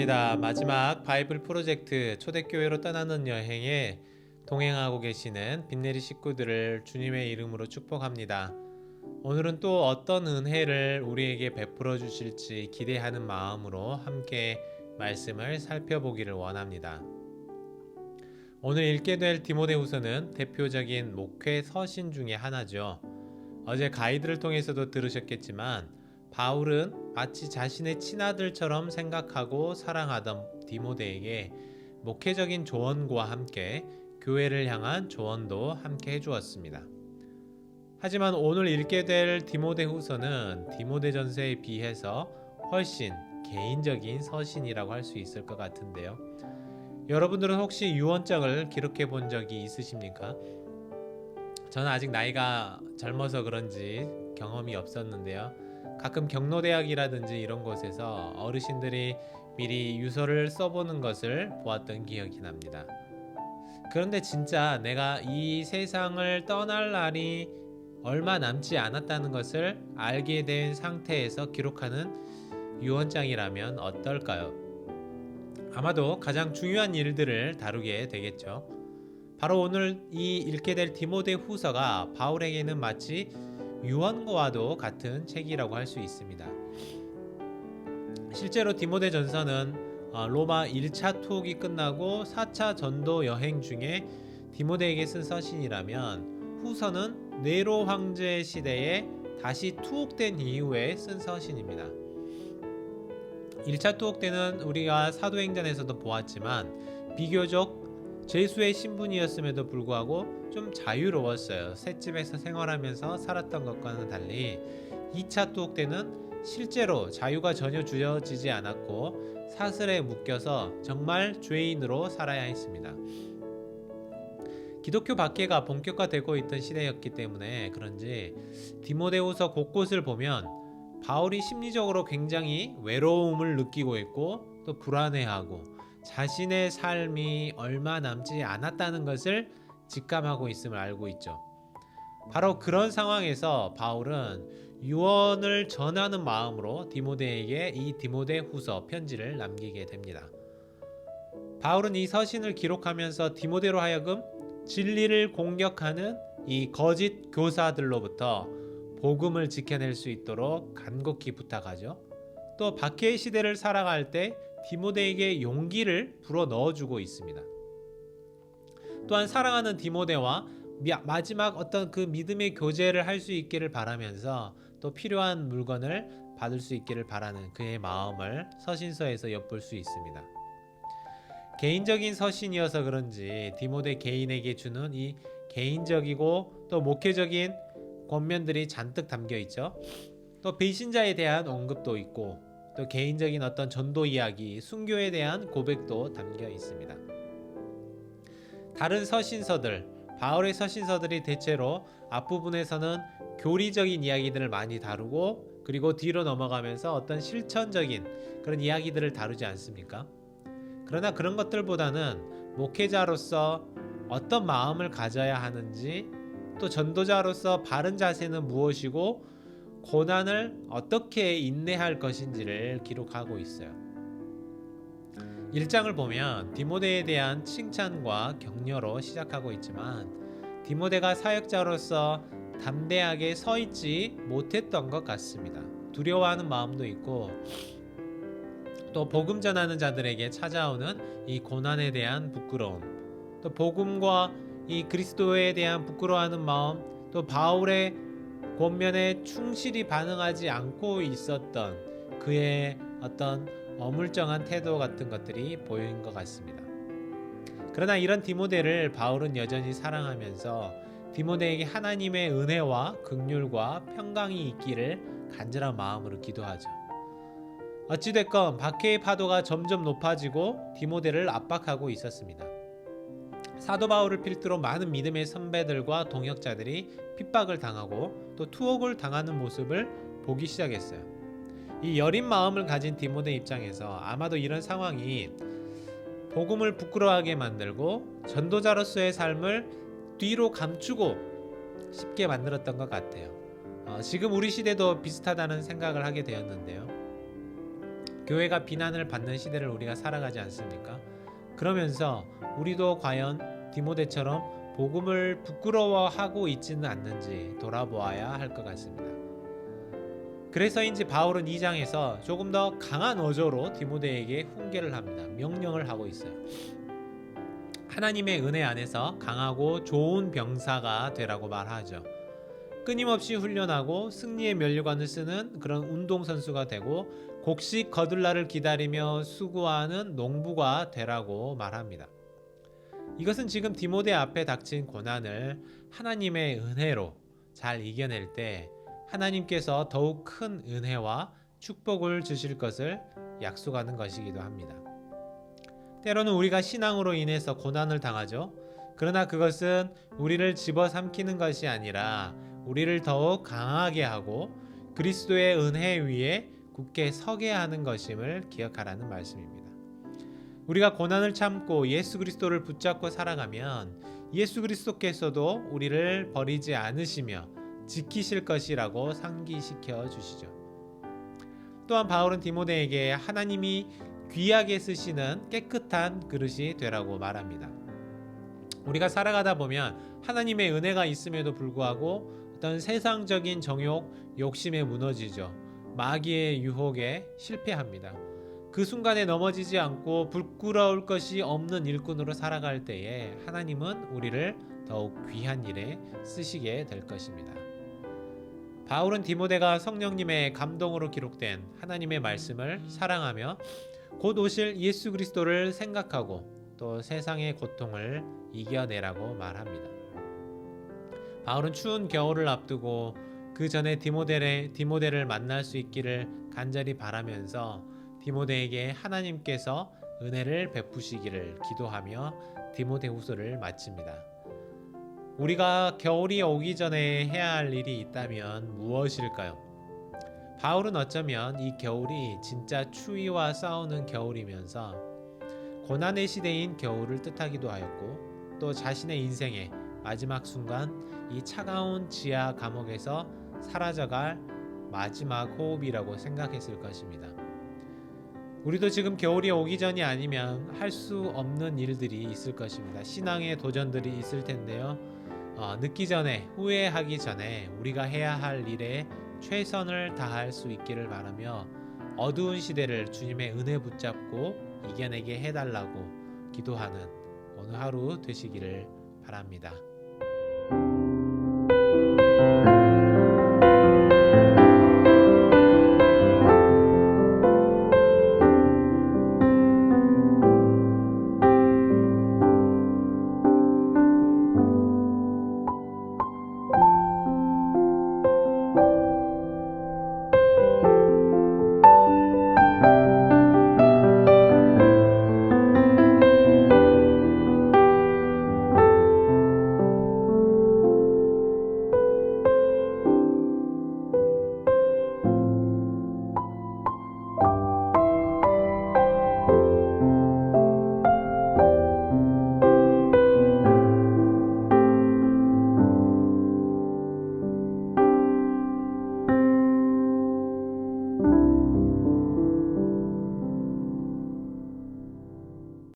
반갑습니다. 마지막 바이블 프로젝트 초대교회로 떠나는 여행에 동행하고 계시는 빈내리 식구들을 주님의 이름으로 축복합니다. 오늘은 또 어떤 은혜를 우리에게 베풀어 주실지 기대하는 마음으로 함께 말씀을 살펴보기를 원합니다. 오늘 읽게 될 디모데후서는 대표적인 목회 서신 중에 하나죠. 어제 가이드를 통해서도 들으셨겠지만 바울은 마치 자신의 친아들처럼 생각하고 사랑하던 디모데에게 목회적인 조언과 함께 교회를 향한 조언도 함께 해주었습니다. 하지만 오늘 읽게 될 디모데후서는 디모데전서에 비해서 훨씬 개인적인 서신이라고 할 수 있을 것 같은데요. 여러분들은 혹시 유언장을 기록해 본 적이 있으십니까? 저는 아직 나이가 젊어서 그런지 경험이 없었는데요. 가끔 경로대학이라든지 이런 곳에서 어르신들이 미리 유서를 써보는 것을 보았던 기억이 납니다. 그런데 진짜 내가 이 세상을 떠날 날이 얼마 남지 않았다는 것을 알게 된 상태에서 기록하는 유언장이라면 어떨까요? 아마도 가장 중요한 일들을 다루게 되겠죠. 바로 오늘 이 읽게 될 디모데 후서가 바울에게는 마치 유언과도 같은 책이라고 할 수 있습니다. 실제로 디모데 전서는 로마 1차 투옥이 끝나고 4차 전도 여행 중에 디모데에게 쓴 서신이라면 후서는 네로 황제 시대에 다시 투옥된 이후에 쓴 서신입니다. 1차 투옥 때는 우리가 사도행전에서도 보았지만 비교적 제수의 신분이었음에도 불구하고 좀 자유로웠어요. 셋집에서 생활하면서 살았던 것과는 달리 2차 투옥 때는 실제로 자유가 전혀 주어지지 않았고 사슬에 묶여서 정말 죄인으로 살아야 했습니다. 기독교 박해가 본격화되고 있던 시대였기 때문에 그런지 디모데후서 곳곳을 보면 바울이 심리적으로 굉장히 외로움을 느끼고 있고 또 불안해하고 자신의 삶이 얼마 남지 않았다는 것을 직감하고 있음을 알고 있죠. 바로 그런 상황에서 바울은 유언을 전하는 마음으로 디모데에게 이 디모데후서 편지를 남기게 됩니다. 바울은 이 서신을 기록하면서 디모데로 하여금 진리를 공격하는 이 거짓 교사들로부터 복음을 지켜낼 수 있도록 간곡히 부탁하죠. 또 박해의 시대를 살아갈 때 디모데에게 용기를 불어 넣어주고 있습니다. 또한 사랑하는 디모데와 마지막 어떤 그 믿음의 교제를 할 수 있기를 바라면서 또 필요한 물건을 받을 수 있기를 바라는 그의 마음을 서신서에서 엿볼 수 있습니다. 개인적인 서신이어서 그런지 디모데 개인에게 주는 이 개인적이고 또 목회적인 권면들이 잔뜩 담겨 있죠. 또 배신자에 대한 언급도 있고 또 개인적인 어떤 전도 이야기, 순교에 대한 고백도 담겨 있습니다. 다른 서신서들, 바울의 서신서들이 대체로 앞부분에서는 교리적인 이야기들을 많이 다루고 그리고 뒤로 넘어가면서 어떤 실천적인 그런 이야기들을 다루지 않습니까? 그러나 그런 것들보다는 목회자로서 어떤 마음을 가져야 하는지 또 전도자로서 바른 자세는 무엇이고 고난을 어떻게 인내할 것인지를 기록하고 있어요. 1장을 보면 디모데에 대한 칭찬과 격려로 시작하고 있지만 디모데가 사역자로서 담대하게 서 있지 못했던 것 같습니다. 두려워하는 마음도 있고 또 복음 전하는 자들에게 찾아오는 이 고난에 대한 부끄러움, 또 복음과 이 그리스도에 대한 부끄러워하는 마음, 또 바울의 권면에 충실히 반응하지 않고 있었던 그의 어떤 어물쩡한 태도 같은 것들이 보인 것 같습니다. 그러나 이런 디모데를 바울은 여전히 사랑하면서 디모데에게 하나님의 은혜와 긍휼과 평강이 있기를 간절한 마음으로 기도하죠. 어찌됐건 박해의 파도가 점점 높아지고 디모데를 압박하고 있었습니다. 사도 바울을 필두로 많은 믿음의 선배들과 동역자들이 핍박을 당하고 또 투옥을 당하는 모습을 보기 시작했어요. 이 여린 마음을 가진 디모데 입장에서 아마도 이런 상황이 복음을 부끄러워하게 만들고 전도자로서의 삶을 뒤로 감추고 쉽게 만들었던 것 같아요. 지금 우리 시대도 비슷하다는 생각을 하게 되었는데요. 교회가 비난을 받는 시대를 우리가 살아가지 않습니까? 그러면서 우리도 과연 디모데처럼 복음을 부끄러워하고 있지는 않는지 돌아보아야 할 것 같습니다. 그래서인지 바울은 2장에서 조금 더 강한 어조로 디모데에게 훈계를 합니다. 명령을 하고 있어요. 하나님의 은혜 안에서 강하고 좋은 병사가 되라고 말하죠. 끊임없이 훈련하고 승리의 면류관을 쓰는 그런 운동선수가 되고 곡식 거둘 날을 기다리며 수고하는 농부가 되라고 말합니다. 이것은 지금 디모데 앞에 닥친 고난을 하나님의 은혜로 잘 이겨낼 때 하나님께서 더욱 큰 은혜와 축복을 주실 것을 약속하는 것이기도 합니다. 때로는 우리가 신앙으로 인해서 고난을 당하죠. 그러나 그것은 우리를 집어삼키는 것이 아니라 우리를 더욱 강하게 하고 그리스도의 은혜 위에 굳게 서게 하는 것임을 기억하라는 말씀입니다. 우리가 고난을 참고 예수 그리스도를 붙잡고 살아가면 예수 그리스도께서도 우리를 버리지 않으시며 지키실 것이라고 상기시켜 주시죠. 또한 바울은 디모데에게 하나님이 귀하게 쓰시는 깨끗한 그릇이 되라고 말합니다. 우리가 살아가다 보면 하나님의 은혜가 있음에도 불구하고 어떤 세상적인 정욕, 욕심에 무너지죠. 마귀의 유혹에 실패합니다. 그 순간에 넘어지지 않고 부끄러울 것이 없는 일꾼으로 살아갈 때에 하나님은 우리를 더욱 귀한 일에 쓰시게 될 것입니다. 바울은 디모데가 성령님의 감동으로 기록된 하나님의 말씀을 사랑하며 곧 오실 예수 그리스도를 생각하고 또 세상의 고통을 이겨내라고 말합니다. 바울은 추운 겨울을 앞두고 그 전에 디모데를 만날 수 있기를 간절히 바라면서 디모데에게 하나님께서 은혜를 베푸시기를 기도하며 디모데후서를 마칩니다. 우리가 겨울이 오기 전에 해야 할 일이 있다면 무엇일까요? 바울은 어쩌면 이 겨울이 진짜 추위와 싸우는 겨울이면서 고난의 시대인 겨울을 뜻하기도 하였고 또 자신의 인생의 마지막 순간 이 차가운 지하 감옥에서 사라져갈 마지막 호흡이라고 생각했을 것입니다. 우리도 지금 겨울이 오기 전이 아니면 할 수 없는 일들이 있을 것입니다. 신앙의 도전들이 있을 텐데요. 늦기 전에, 후회하기 전에 우리가 해야 할 일에 최선을 다할 수 있기를 바라며 어두운 시대를 주님의 은혜 붙잡고 이겨내게 해달라고 기도하는 오늘 하루 되시기를 바랍니다.